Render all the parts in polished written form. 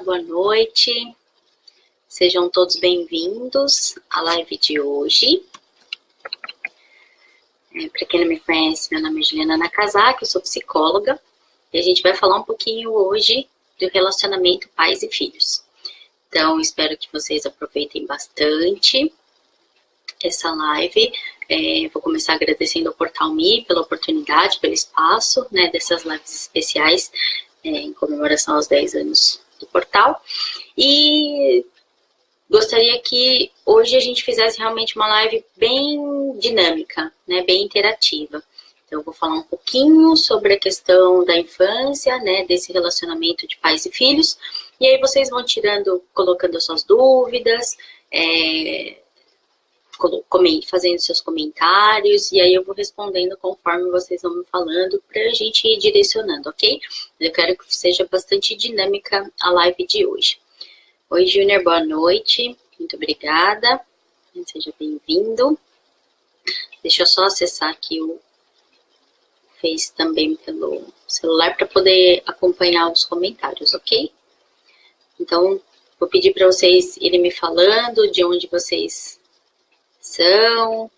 boa noite. Sejam todos bem-vindos à live de hoje. Para quem não me conhece, meu nome é Juliana Nakazaki, eu sou psicóloga. E a gente vai falar um pouquinho hoje do relacionamento pais e filhos. Então, espero que vocês aproveitem bastante essa live. Vou começar agradecendo ao Portal Me pela oportunidade, pelo espaço, né, dessas lives especiais em comemoração aos 10 anos do portal. E gostaria que hoje a gente fizesse realmente uma live bem dinâmica, né, bem interativa. Então, eu vou falar um pouquinho sobre a questão da infância, né, desse relacionamento de pais e filhos. E aí vocês vão colocando as suas dúvidas, fazendo seus comentários, e aí eu vou respondendo conforme vocês vão me falando, para a gente ir direcionando, ok? Eu quero que seja bastante dinâmica a live de hoje. Oi, Júnior, boa noite, muito obrigada, seja bem-vindo. Deixa eu só acessar aqui o Face também pelo celular para poder acompanhar os comentários, ok? Então, vou pedir para vocês irem me falando de onde vocês são.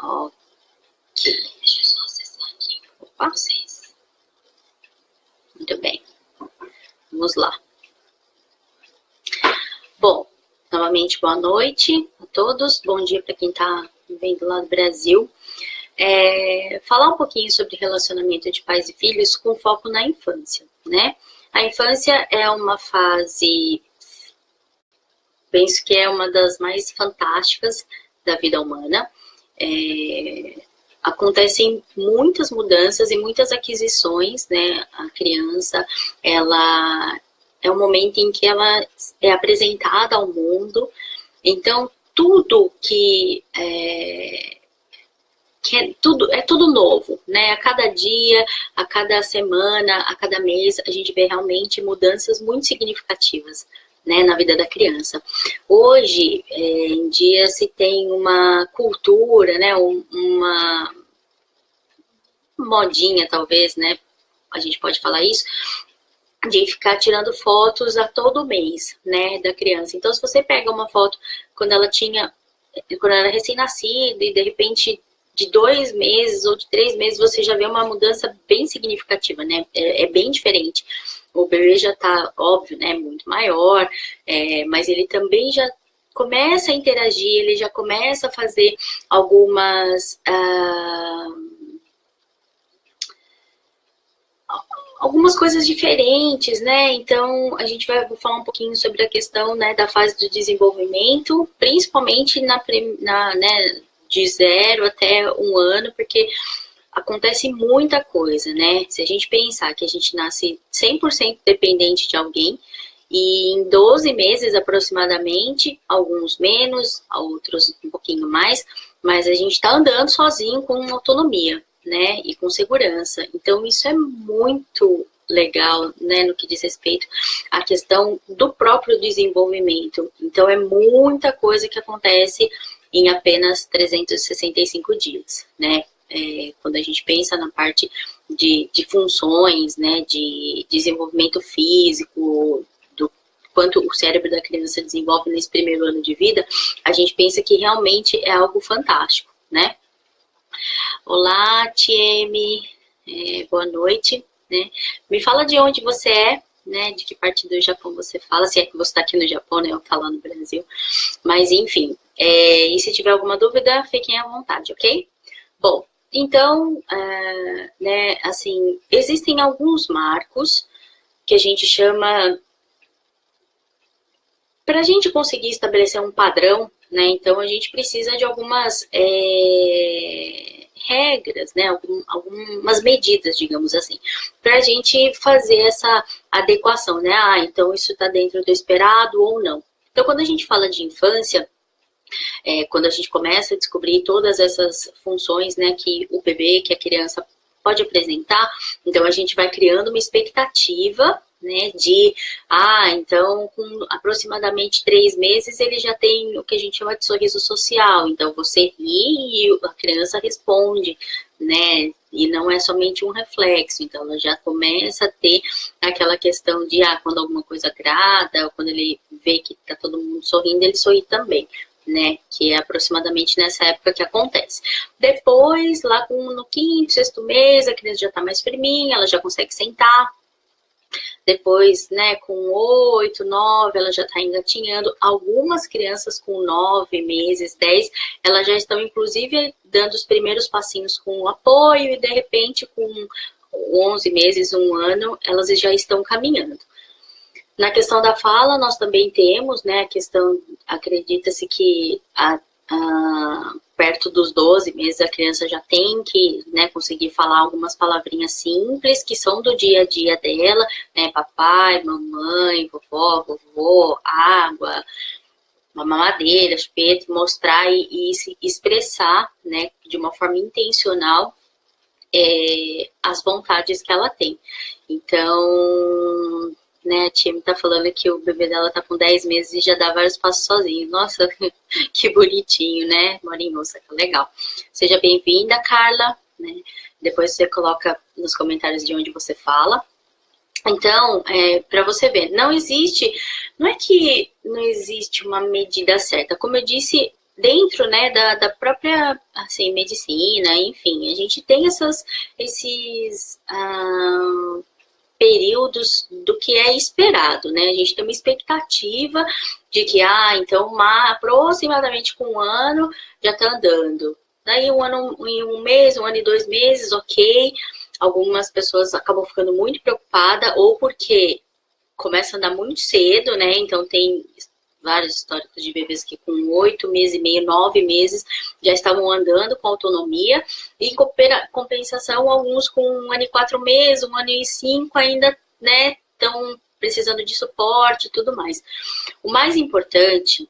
Ok. Deixa eu só acessar aqui. Opa. Vocês. Muito bem. Vamos lá. Bom, novamente, boa noite a todos. Bom dia para quem está vendo lá do Brasil. Falar um pouquinho sobre relacionamento de pais e filhos com foco na infância, né? A infância é uma fase, penso que é uma das mais fantásticas da vida humana. Acontecem muitas mudanças e muitas aquisições, né? A criança, ela é o momento em que ela é apresentada ao mundo. Então, tudo é tudo novo, né? A cada dia, a cada semana, a cada mês, a gente vê realmente mudanças muito significativas, né, na vida da criança. Hoje em dia se tem uma cultura, né, uma modinha talvez, né, a gente pode falar isso, de ficar tirando fotos a todo mês, né, da criança. Então, se você pega uma foto quando ela era recém-nascida e de repente de 2 meses ou de 3 meses, você já vê uma mudança bem significativa, né? É bem diferente. O bebê já tá, óbvio, né, muito maior, mas ele também já começa a interagir, ele já começa a fazer algumas coisas diferentes, né? Então, a gente vai falar um pouquinho sobre a questão, né, da fase do desenvolvimento, principalmente né, de 0 até 1 ano, porque acontece muita coisa, né? Se a gente pensar que a gente nasce 100% dependente de alguém, e em 12 meses aproximadamente, alguns menos, outros um pouquinho mais, mas a gente está andando sozinho com autonomia, né? E com segurança. Então, isso é muito legal, né, no que diz respeito à questão do próprio desenvolvimento. Então, é muita coisa que acontece em apenas 365 dias, né? Quando a gente pensa na parte de funções, né, de desenvolvimento físico, do quanto o cérebro da criança desenvolve nesse primeiro ano de vida, a gente pensa que realmente é algo fantástico, né? Olá, Tieme, boa noite, né? Me fala de onde você é, né? De que parte do Japão você fala, se é que você está aqui no Japão, né? Eu estou lá no Brasil, mas enfim. E se tiver alguma dúvida, fiquem à vontade, ok? Bom, então, né, assim, existem alguns marcos que a gente chama, para a gente conseguir estabelecer um padrão, né, então a gente precisa de algumas regras, né, algumas medidas, digamos assim, para a gente fazer essa adequação, né, então isso está dentro do esperado ou não. Então, quando a gente fala de infância, quando a gente começa a descobrir todas essas funções, né, que o bebê, que a criança pode apresentar, então a gente vai criando uma expectativa, né, de, então com aproximadamente 3 meses ele já tem o que a gente chama de sorriso social, então você ri e a criança responde, né, e não é somente um reflexo, então ela já começa a ter aquela questão de, quando alguma coisa agrada, ou quando ele vê que tá todo mundo sorrindo, ele sorri também, né, que é aproximadamente nessa época que acontece. Depois, lá no quinto, sexto mês, a criança já tá mais firminha, ela já consegue sentar. Depois, né, com 8, 9, ela já está engatinhando. Algumas crianças com 9 meses, 10, elas já estão, inclusive, dando os primeiros passinhos com apoio e, de repente, com 11 meses, 1 ano, elas já estão caminhando. Na questão da fala, nós também temos, né, a questão, acredita-se que perto dos 12 meses a criança já tem que, né, conseguir falar algumas palavrinhas simples que são do dia a dia dela, né, papai, mamãe, vovó, vovô, água, uma mamadeira, chupeta, mostrar e se expressar, né, de uma forma intencional as vontades que ela tem. Então, né, a Tia tá falando que o bebê dela tá com 10 meses e já dá vários passos sozinho. Nossa, que bonitinho, né? Morinhosa, que legal. Seja bem-vinda, Carla, né? Depois você coloca nos comentários de onde você fala. Então, para você ver, não é que não existe uma medida certa. Como eu disse, dentro, né, da própria, assim, medicina, enfim, a gente tem esses períodos do que é esperado, né? A gente tem uma expectativa de que, então, aproximadamente com 1 ano já tá andando. Daí em 1 mês, 1 ano e 2 meses, ok. Algumas pessoas acabam ficando muito preocupadas, ou porque começa a andar muito cedo, né? Então tem vários históricos de bebês que com 8 meses e meio, 9 meses já estavam andando com autonomia, e compensação, alguns com 1 ano e 4 meses, 1 ano e 5 ainda, né, estão precisando de suporte e tudo mais. O mais importante,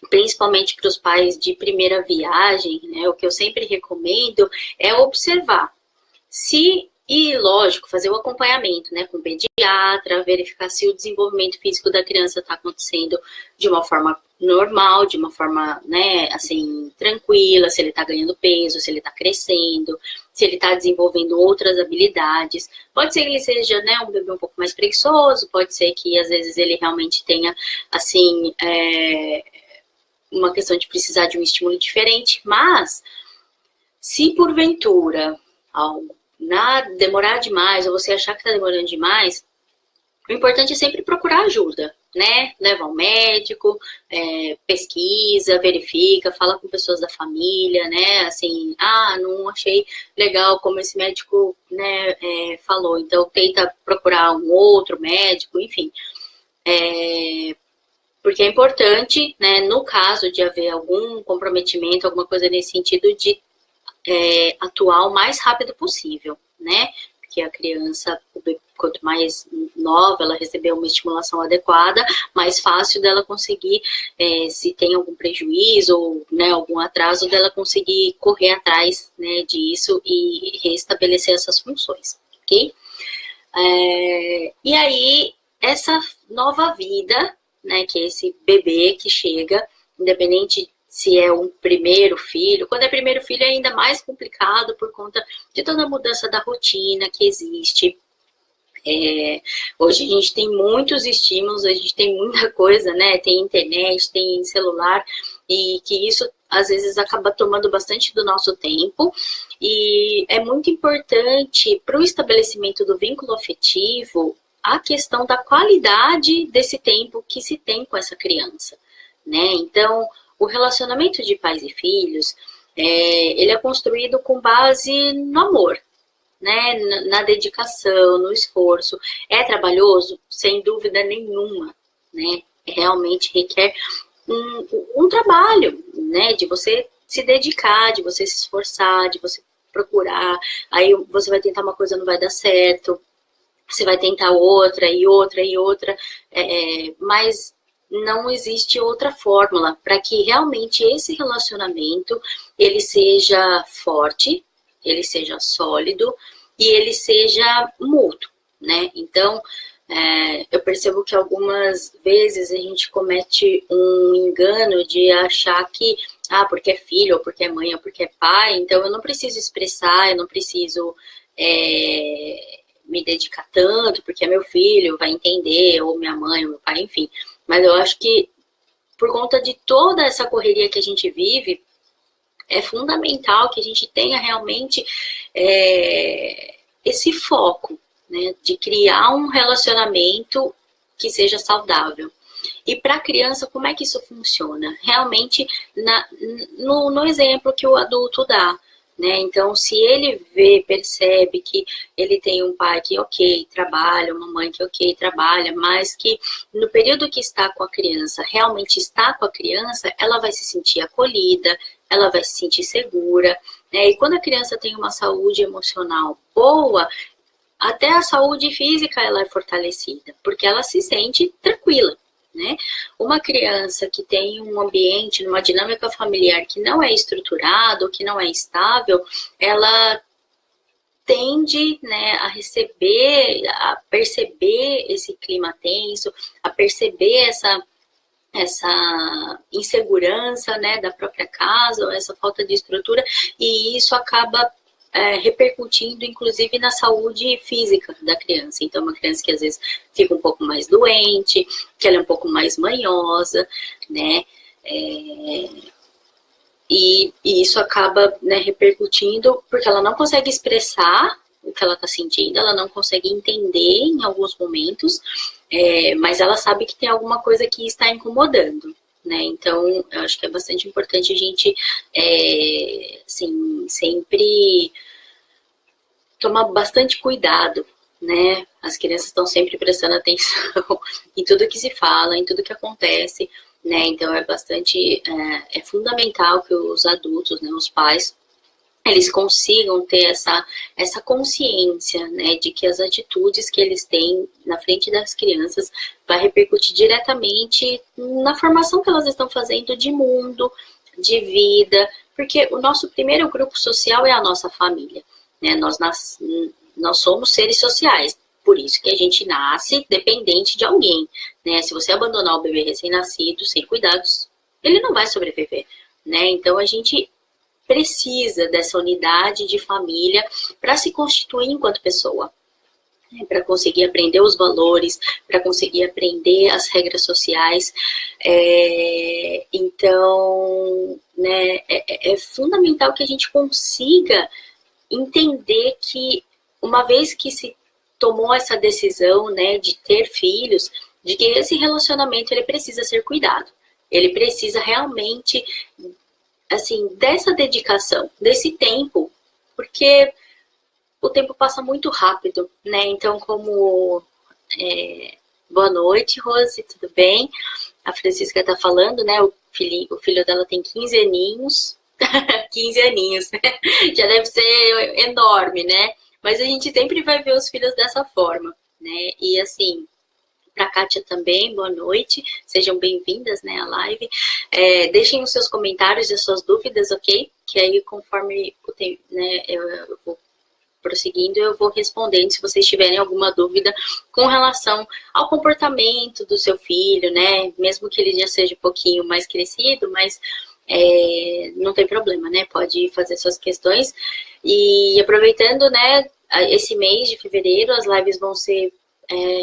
principalmente para os pais de primeira viagem, né, o que eu sempre recomendo é observar e, lógico, fazer o acompanhamento, né, com o pediatra, verificar se o desenvolvimento físico da criança está acontecendo de uma forma normal, de uma forma, né, assim, tranquila, se ele está ganhando peso, se ele está crescendo, se ele está desenvolvendo outras habilidades. Pode ser que ele seja, né, um bebê um pouco mais preguiçoso, pode ser que, às vezes, ele realmente tenha, assim, uma questão de precisar de um estímulo diferente, mas se porventura demorar demais, ou você achar que está demorando demais, o importante é sempre procurar ajuda, né? Leva ao médico, pesquisa, verifica, fala com pessoas da família, né? Assim, não achei legal como esse médico, né, falou, então tenta procurar um outro médico, enfim. Porque é importante, né, no caso de haver algum comprometimento, alguma coisa nesse sentido, de atuar o mais rápido possível, né? Porque a criança, quanto mais nova ela receber uma estimulação adequada, mais fácil dela conseguir, se tem algum prejuízo ou, né, algum atraso, dela conseguir correr atrás, né, disso e restabelecer essas funções, ok? E aí, essa nova vida, né, que é esse bebê que chega, independente se é um primeiro filho. Quando é primeiro filho é ainda mais complicado por conta de toda a mudança da rotina que existe. Hoje a gente tem muitos estímulos, a gente tem muita coisa, né? Tem internet, tem celular, e que isso às vezes acaba tomando bastante do nosso tempo. E é muito importante para o estabelecimento do vínculo afetivo a questão da qualidade desse tempo que se tem com essa criança, né? Então, o relacionamento de pais e filhos, ele é construído com base no amor, né? Na dedicação, no esforço. É trabalhoso? Sem dúvida nenhuma, né? Realmente requer um trabalho, né? De você se dedicar, de você se esforçar, de você procurar. Aí você vai tentar uma coisa, não vai dar certo. Você vai tentar outra e outra e outra. Mas não existe outra fórmula para que realmente esse relacionamento ele seja forte, ele seja sólido e ele seja mútuo, né? Então, eu percebo que algumas vezes a gente comete um engano de achar que porque é filho, ou porque é mãe, ou porque é pai, então eu não preciso expressar, eu não preciso me dedicar tanto, porque é meu filho, vai entender, ou minha mãe, ou meu pai, enfim. Mas eu acho que por conta de toda essa correria que a gente vive, é fundamental que a gente tenha realmente esse foco, né, de criar um relacionamento que seja saudável. E para a criança, como é que isso funciona? Realmente no exemplo que o adulto dá. Né? Então, se ele percebe que ele tem um pai que, ok, trabalha, uma mãe que, ok, trabalha, mas que no período que está com a criança, realmente está com a criança, ela vai se sentir acolhida, ela vai se sentir segura. Né? E quando a criança tem uma saúde emocional boa, até a saúde física ela é fortalecida, porque ela se sente tranquila. Né? Uma criança que tem um ambiente, uma dinâmica familiar que não é estruturado, que não é estável, ela tende, né, a perceber esse clima tenso, a perceber essa insegurança, né, da própria casa, ou essa falta de estrutura, e isso acaba repercutindo, inclusive, na saúde física da criança. Então, uma criança que, às vezes, fica um pouco mais doente, que ela é um pouco mais manhosa, né? E isso acaba, né, repercutindo, porque ela não consegue expressar o que ela está sentindo, ela não consegue entender em alguns momentos, mas ela sabe que tem alguma coisa que está incomodando. Né? Então, eu acho que é bastante importante a gente assim, sempre tomar bastante cuidado, né? As crianças estão sempre prestando atenção em tudo que se fala, em tudo que acontece, né? Então, é fundamental que os adultos, né, os pais, eles consigam ter essa consciência, né, de que as atitudes que eles têm na frente das crianças vai repercutir diretamente na formação que elas estão fazendo de mundo, de vida, porque o nosso primeiro grupo social é a nossa família, né? Nós somos seres sociais, por isso que a gente nasce dependente de alguém, né? Se você abandonar o bebê recém-nascido sem cuidados, ele não vai sobreviver, né? Então a gente precisa dessa unidade de família para se constituir enquanto pessoa, né, para conseguir aprender os valores, para conseguir aprender as regras sociais. Então, né, é fundamental que a gente consiga entender que, uma vez que se tomou essa decisão, né, de ter filhos, de que esse relacionamento ele precisa ser cuidado. Ele precisa realmente, assim, dessa dedicação, desse tempo, porque o tempo passa muito rápido, né? Então, boa noite, Rose, tudo bem? A Francisca tá falando, né? O filho dela tem 15 aninhos, 15 aninhos, né? Já deve ser enorme, né? Mas a gente sempre vai ver os filhos dessa forma, né? E assim, para a Kátia também, boa noite, sejam bem-vindas, né, à live. Deixem os seus comentários e as suas dúvidas, ok? Que aí, conforme o tempo, né, eu vou prosseguindo, eu vou respondendo se vocês tiverem alguma dúvida com relação ao comportamento do seu filho, né? Mesmo que ele já seja um pouquinho mais crescido, mas não tem problema, né? Pode fazer suas questões. E aproveitando, né, esse mês de fevereiro, as lives vão ser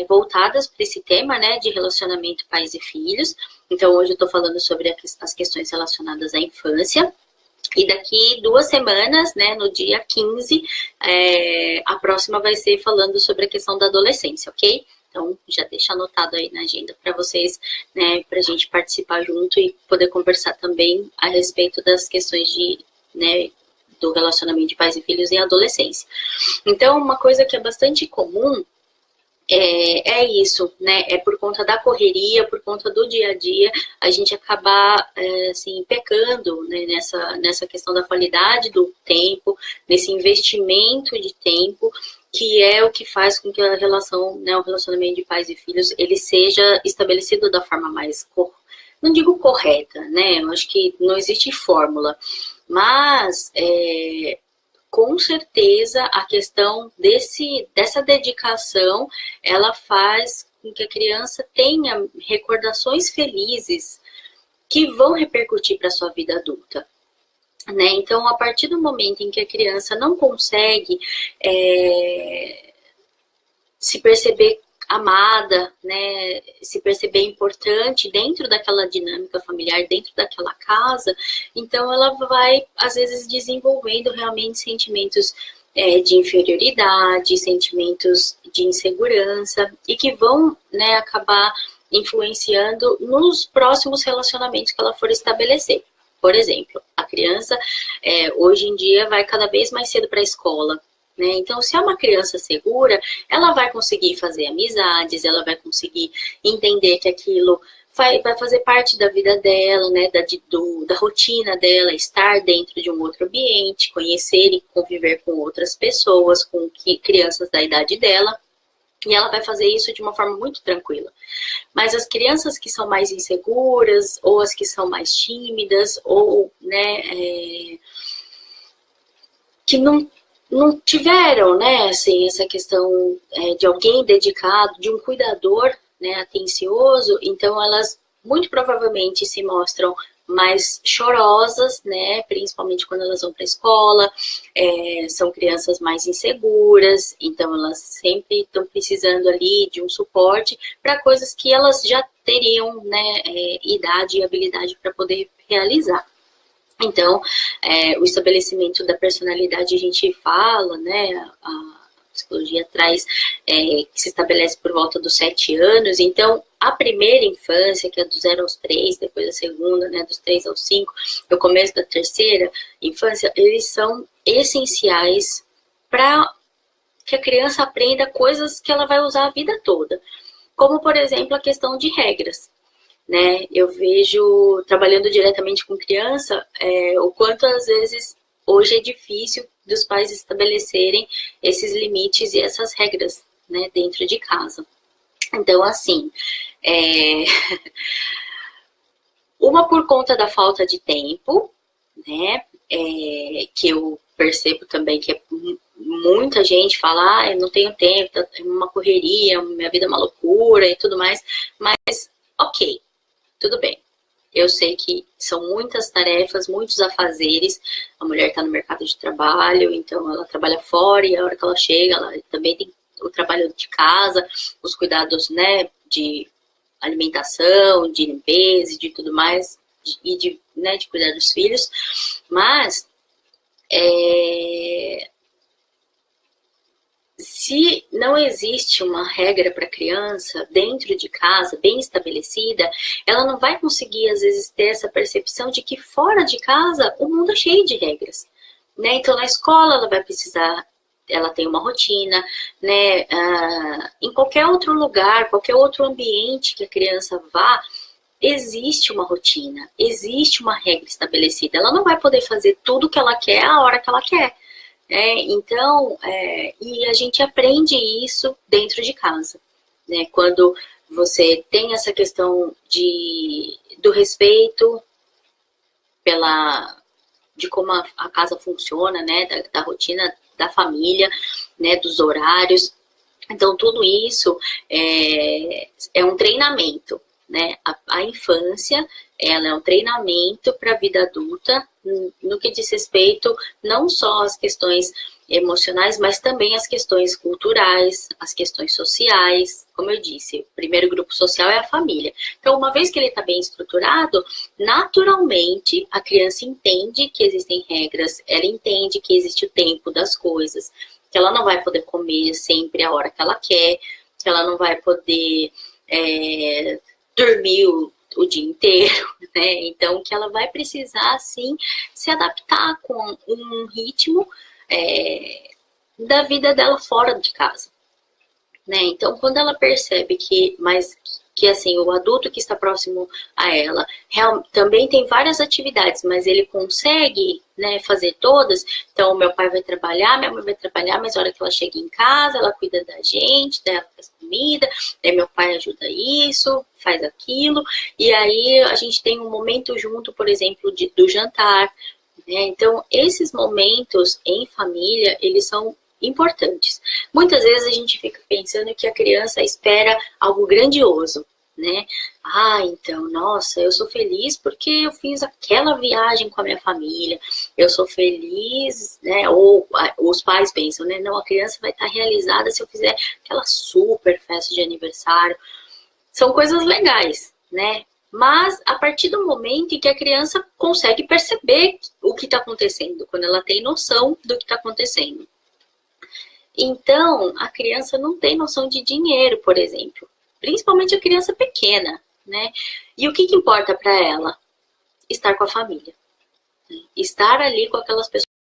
voltadas para esse tema, né, de relacionamento pais e filhos. Então, hoje eu estou falando sobre as questões relacionadas à infância. E daqui 2 semanas, né, no dia 15, a próxima vai ser falando sobre a questão da adolescência, ok? Então, já deixa anotado aí na agenda para vocês, né, para a gente participar junto e poder conversar também a respeito das questões né, do relacionamento de pais e filhos em adolescência. Então, uma coisa que é bastante comum isso, né? É por conta da correria, por conta do dia a dia, a gente acabar assim, pecando, né, nessa questão da qualidade do tempo, nesse investimento de tempo, que é o que faz com que a relação, né, o relacionamento de pais e filhos, ele seja estabelecido da forma mais, não digo correta, né? Eu acho que não existe fórmula, mas com certeza a questão dessa dedicação, ela faz com que a criança tenha recordações felizes que vão repercutir para a sua vida adulta. Né? Então, a partir do momento em que a criança não consegue se perceber amada, né, se perceber importante dentro daquela dinâmica familiar, dentro daquela casa, então ela vai, às vezes, desenvolvendo realmente sentimentos de inferioridade, sentimentos de insegurança, e que vão, né, acabar influenciando nos próximos relacionamentos que ela for estabelecer. Por exemplo, a criança hoje em dia vai cada vez mais cedo para a escola, né? Então, se é uma criança segura, ela vai conseguir fazer amizades, ela vai conseguir entender que aquilo vai fazer parte da vida dela, né? Da rotina dela, estar dentro de um outro ambiente, conhecer e conviver com outras pessoas, com crianças da idade dela. E ela vai fazer isso de uma forma muito tranquila. Mas as crianças que são mais inseguras, ou as que são mais tímidas, ou, né, que não tiveram, né, assim, essa questão de alguém dedicado, de um cuidador, né, atencioso, então elas muito provavelmente se mostram mais chorosas, né, principalmente quando elas vão para a escola, são crianças mais inseguras, então elas sempre estão precisando ali de um suporte para coisas que elas já teriam, né, idade e habilidade para poder realizar. Então, o estabelecimento da personalidade, a gente fala, né, a psicologia traz que se estabelece por volta dos 7 anos. Então, a primeira infância, que é do 0 aos 3, depois a segunda, né, dos 3 aos 5, o começo da terceira infância, eles são essenciais para que a criança aprenda coisas que ela vai usar a vida toda. Como, por exemplo, a questão de regras. Né? Eu vejo, trabalhando diretamente com criança, o quanto às vezes hoje é difícil dos pais estabelecerem esses limites e essas regras, né, dentro de casa. Então, assim, uma por conta da falta de tempo, né, que eu percebo também que muita gente fala, eu não tenho tempo, é uma correria, minha vida é uma loucura e tudo mais, mas ok. Tudo bem, eu sei que são muitas tarefas, muitos afazeres, a mulher está no mercado de trabalho, então ela trabalha fora e a hora que ela chega, ela também tem o trabalho de casa, os cuidados, né, de alimentação, de limpeza e de tudo mais, e de cuidar dos filhos, mas se não existe uma regra para a criança dentro de casa, bem estabelecida, ela não vai conseguir, às vezes, ter essa percepção de que fora de casa o mundo é cheio de regras. Né? Então, na escola, ela vai precisar, ela tem uma rotina, né? Em qualquer outro lugar, qualquer outro ambiente que a criança vá, existe uma rotina, existe uma regra estabelecida. Ela não vai poder fazer tudo que ela quer a hora que ela quer. Então, e a gente aprende isso dentro de casa, né? Quando você tem essa questão do respeito de como a casa funciona, né? Da rotina da família, né? Dos horários. Então, tudo isso é um treinamento, né? A infância, ela é um treinamento para a vida adulta, no que diz respeito não só às questões emocionais, mas também às questões culturais, às questões sociais. Como eu disse, o primeiro grupo social é a família. Então, uma vez que ele está bem estruturado, naturalmente a criança entende que existem regras, ela entende que existe o tempo das coisas, que ela não vai poder comer sempre a hora que ela quer, que ela não vai poder dormir o dia inteiro, né? Então, que ela vai precisar, sim, se adaptar com um ritmo da vida dela fora de casa, né? Então, quando ela percebe que assim, o adulto que está próximo a ela também tem várias atividades, mas ele consegue, né, fazer todas. Então, meu pai vai trabalhar, minha mãe vai trabalhar, mas a hora que ela chega em casa, ela cuida da gente, ela faz comida, aí meu pai ajuda isso, faz aquilo, e aí a gente tem um momento junto, por exemplo, do jantar, né? Então, esses momentos em família, eles são importantes. Muitas vezes a gente fica pensando que a criança espera algo grandioso, né? Ah, então, nossa, eu sou feliz porque eu fiz aquela viagem com a minha família, eu sou feliz, né? Ou os pais pensam, né? Não, a criança vai estar realizada se eu fizer aquela super festa de aniversário. São coisas legais, né? Mas a partir do momento em que a criança consegue perceber o que está acontecendo, quando ela tem noção do que está acontecendo. Então, a criança não tem noção de dinheiro, por exemplo. Principalmente a criança pequena, né? E o que importa para ela? Estar com a família. Estar ali com aquelas pessoas